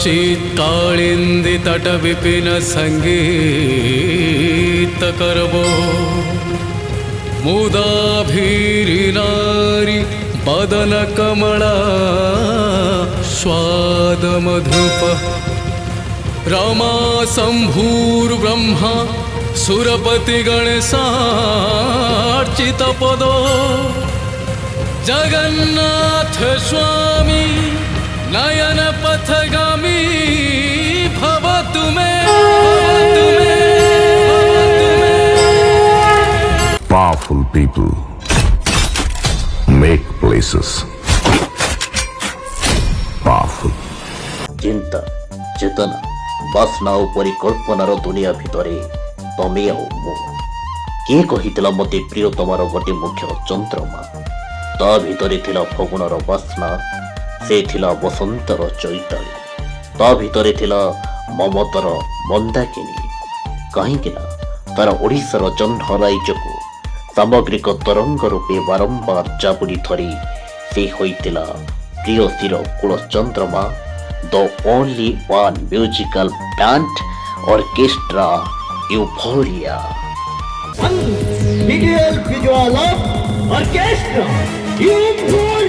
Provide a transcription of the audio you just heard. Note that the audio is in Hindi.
चित्काळिन्दी तट विपिन संगीत करबो मुदाभिरिनारी बदन कमला स्वाद मधुप रमा शंभुर्ब्रह्मा सुरपति गणेशार्चित पदो जगन्नाथ स्वामी नयन पथगामी भवतु मे Powerful people make places powerful. चिंता चेतना बासना और परिकल्पनार दुनिया भितरे तमे आ मु किए कहितला मते प्रियतमार गोटे मुख्य चंद्रमा ता भितरे थिला फगुणर बासना से थिला बसंतर चैताली ता भितरे थिला ममतर मंदाकिनी कहीं तार ओडिशार जन्ह राज्यको सामग्रिक तरंग रूपे बारंबार चापुड़ी थरी से होइतिला प्रियसीर कुल चंद्रमा the only one musical band orchestra euphoria Miguel Visual Orchestra euphoria